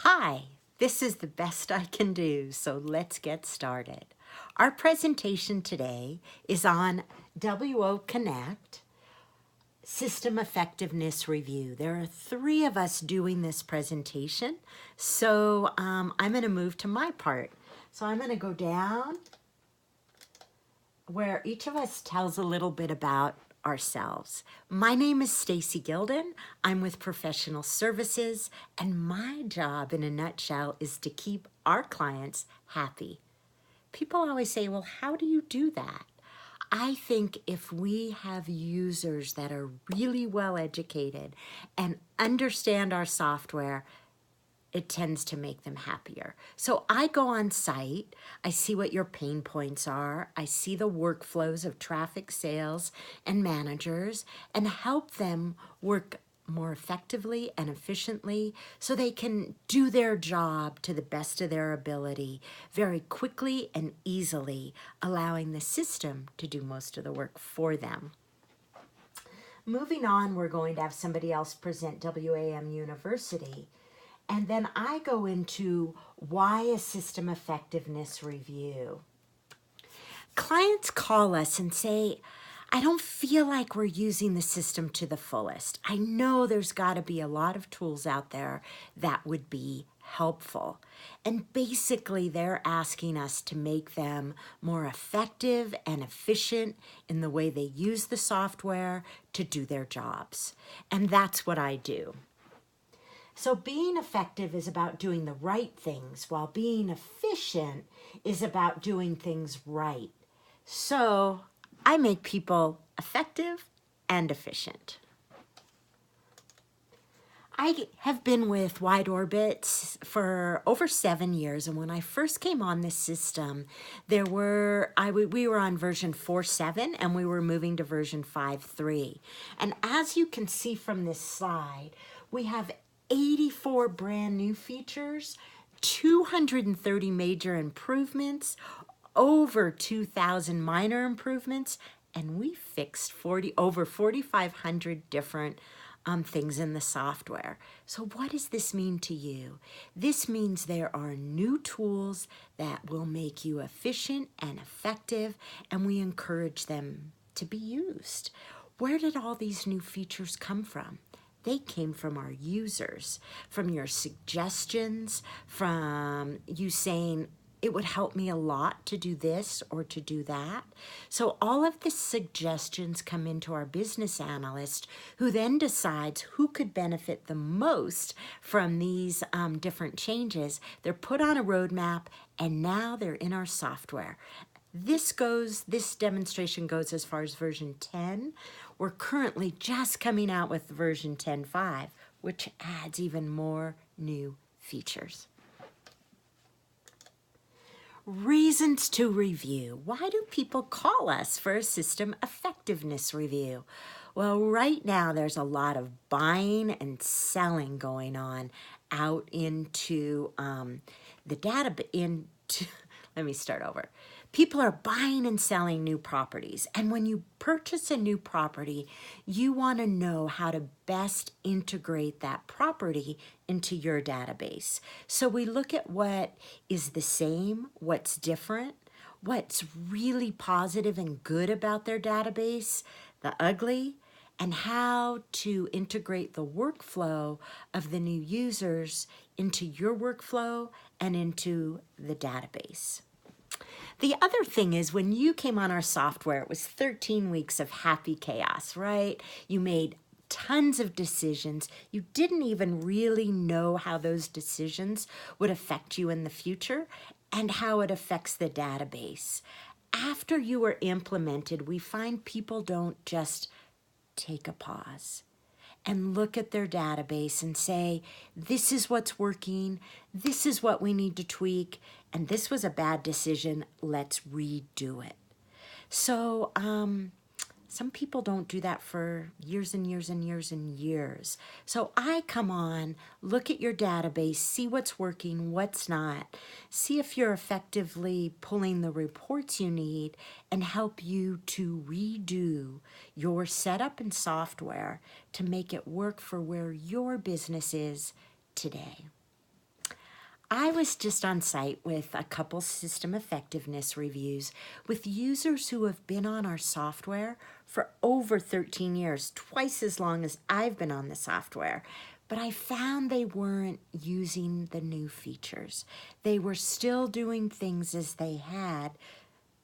Hi, this is the best I can do, so let's get started. Our presentation today is on WO Connect System Effectiveness Review. There are three of us doing this presentation, so I'm going to move to my part. So I'm going to go down where each of us tells a little bit about ourselves. My name is Stacy Gilden. I'm with Professional Services, and my job in a nutshell is to keep our clients happy. People always say, well, how do you do that? I think if we have users that are really well educated and understand our software, it tends to make them happier. So I go on site, I see what your pain points are, I see the workflows of traffic sales and managers and help them work more effectively and efficiently so they can do their job to the best of their ability very quickly and easily, allowing the system to do most of the work for them. Moving on, we're going to have somebody else present WAM University. And then I go into why a system effectiveness review. Clients call us and say, I don't feel like we're using the system to the fullest. I know there's got to be a lot of tools out there that would be helpful. And basically, they're asking us to make them more effective and efficient in the way they use the software to do their jobs. And that's what I do. So being effective is about doing the right things, while being efficient is about doing things right. So I make people effective and efficient. I have been with Wide Orbits for over 7 years, and when I first came on this system, we were on version 4.7 and we were moving to version 5.3. And as you can see from this slide, we have 84 brand new features, 230 major improvements, over 2,000 minor improvements, and we fixed over 4,500 different things in the software. So what does this mean to you? This means there are new tools that will make you efficient and effective, and we encourage them to be used. Where did all these new features come from? They came from our users, from your suggestions, from you saying, it would help me a lot to do this or to do that. So all of the suggestions come into our business analyst, who then decides who could benefit the most from these different changes. They're put on a roadmap, and now they're in our software. This demonstration goes as far as version 10. We're currently just coming out with version 10.5, which adds even more new features. Reasons to review. Why do people call us for a system effectiveness review? Well, right now there's a lot of buying and selling going on out into the data. Let me start over. People are buying and selling new properties. And when you purchase a new property, you want to know how to best integrate that property into your database. So we look at what is the same, what's different, what's really positive and good about their database, the ugly, and how to integrate the workflow of the new users into your workflow and into the database. The other thing is, when you came on our software, it was 13 weeks of happy chaos, right? You made tons of decisions. You didn't even really know how those decisions would affect you in the future and how it affects the database. After you were implemented, we find people don't just take a pause and look at their database and say, this is what's working, this is what we need to tweak, and this was a bad decision, let's redo it. So some people don't do that for years and years and years and years. So I come on, look at your database, see what's working, what's not, see if you're effectively pulling the reports you need, and help you to redo your setup and software to make it work for where your business is today. I was just on site with a couple system effectiveness reviews with users who have been on our software for over 13 years, twice as long as I've been on the software. But I found they weren't using the new features. They were still doing things as they had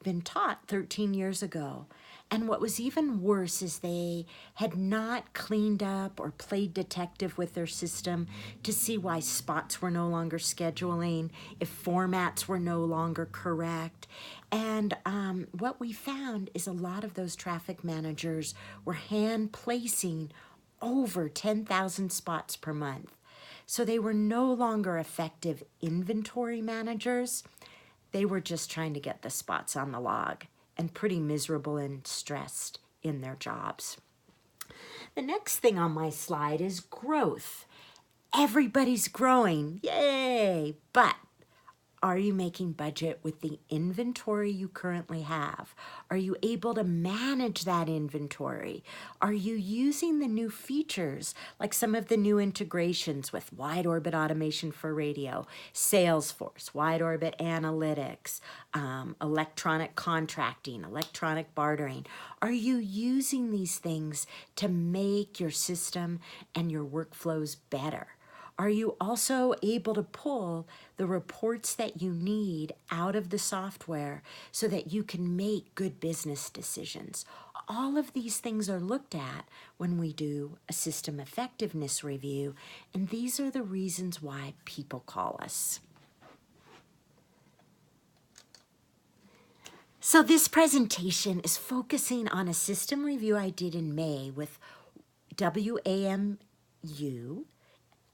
been taught 13 years ago. And what was even worse is they had not cleaned up or played detective with their system to see why spots were no longer scheduling, if formats were no longer correct. And what we found is a lot of those traffic managers were hand placing over 10,000 spots per month. So they were no longer effective inventory managers. They were just trying to get the spots on the log and pretty miserable and stressed in their jobs. The next thing on my slide is growth. Everybody's growing, yay! But are you making budget with the inventory you currently have? Are you able to manage that inventory? Are you using the new features, like some of the new integrations with wide orbit automation for radio, Salesforce, wide orbit analytics, electronic contracting, electronic bartering? Are you using these things to make your system and your workflows better? Are you also able to pull the reports that you need out of the software so that you can make good business decisions? All of these things are looked at when we do a system effectiveness review, and these are the reasons why people call us. So this presentation is focusing on a system review I did in May with WAMU,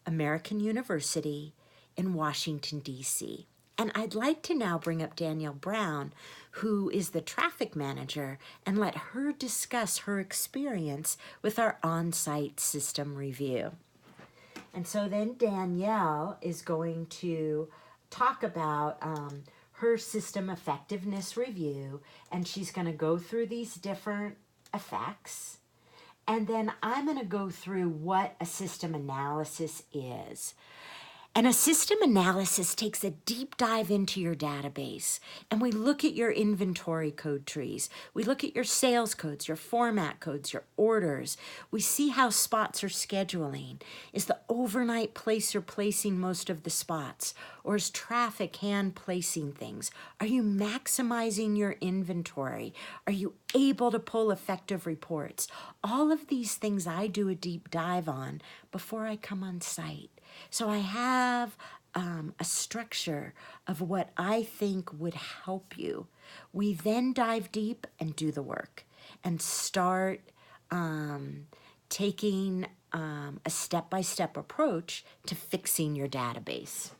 American University in Washington, D.C. And I'd like to now bring up Danielle Brown, who is the traffic manager, and let her discuss her experience with our on-site system review. And so then Danielle is going to talk about her system effectiveness review, and she's going to go through these different effects. And then I'm going to go through what a system analysis is. And a system analysis takes a deep dive into your database, and we look at your inventory code trees. We look at your sales codes, your format codes, your orders. We see how spots are scheduling. Is the overnight placer placing most of the spots, or is traffic hand placing things? Are you maximizing your inventory? Are you able to pull effective reports? All of these things I do a deep dive on before I come on site. So I have a structure of what I think would help you. We then dive deep and do the work and start taking a step-by-step approach to fixing your database.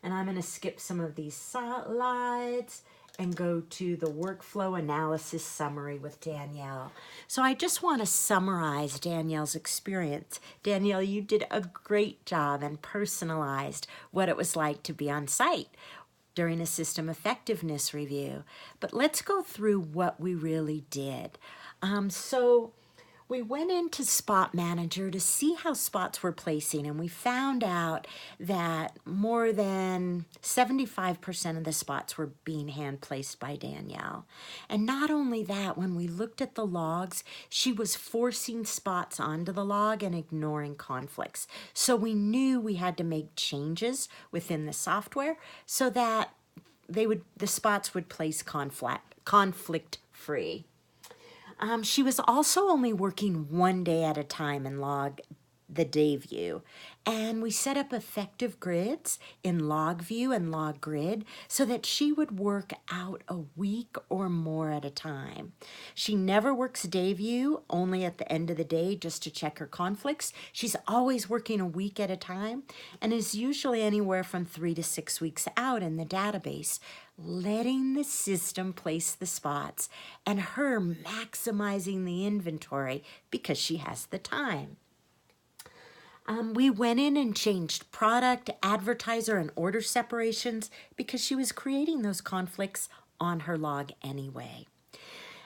And I'm going to skip some of these slides and go to the workflow analysis summary with Danielle. So I just want to summarize Danielle's experience. Danielle, you did a great job and personalized what it was like to be on site during a system effectiveness review. But let's go through what we really did. So we went into Spot Manager to see how spots were placing, and we found out that more than 75% of the spots were being hand placed by Danielle. And not only that, when we looked at the logs, she was forcing spots onto the log and ignoring conflicts. So we knew we had to make changes within the software so that the spots would place conflict-free. She was also only working one day at a time in the day view. And we set up effective grids in log view and log grid so that she would work out a week or more at a time. She never works day view, only at the end of the day just to check her conflicts. She's always working a week at a time and is usually anywhere from 3 to 6 weeks out in the database, letting the system place the spots and her maximizing the inventory because she has the time. We went in and changed product, advertiser, and order separations because she was creating those conflicts on her log anyway.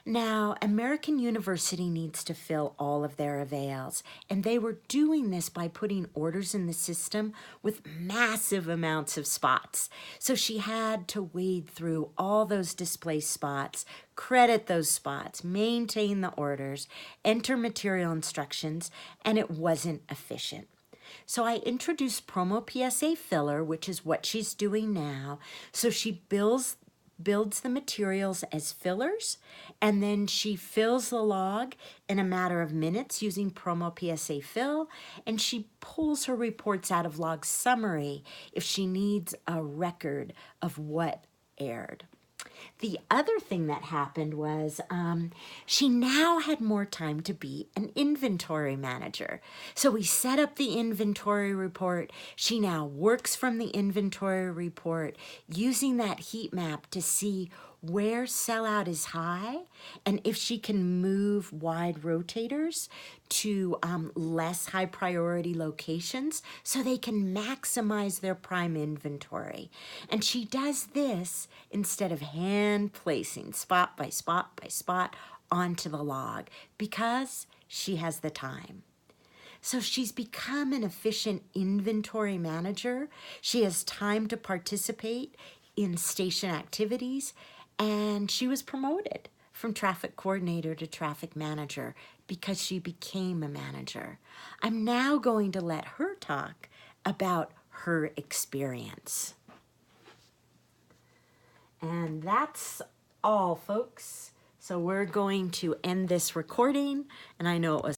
Now, American University needs to fill all of their avails, and they were doing this by putting orders in the system with massive amounts of spots. So she had to wade through all those display spots, credit those spots, maintain the orders, enter material instructions, and it wasn't efficient. So I introduced Promo PSA Filler, which is what she's doing now. So she builds the materials as fillers, and then she fills the log in a matter of minutes using Promo PSA Fill, and she pulls her reports out of Log Summary if she needs a record of what aired. The other thing that happened was she now had more time to be an inventory manager. So we set up the inventory report. She now works from the inventory report using that heat map to see where sellout is high and if she can move wide rotators to less high priority locations so they can maximize their prime inventory. And she does this instead of hand placing spot by spot by spot onto the log because she has the time. So she's become an efficient inventory manager. She has time to participate in station activities, and she was promoted from traffic coordinator to traffic manager because she became a manager. I'm now going to let her talk about her experience. And that's all, folks. So we're going to end this recording, and I know it was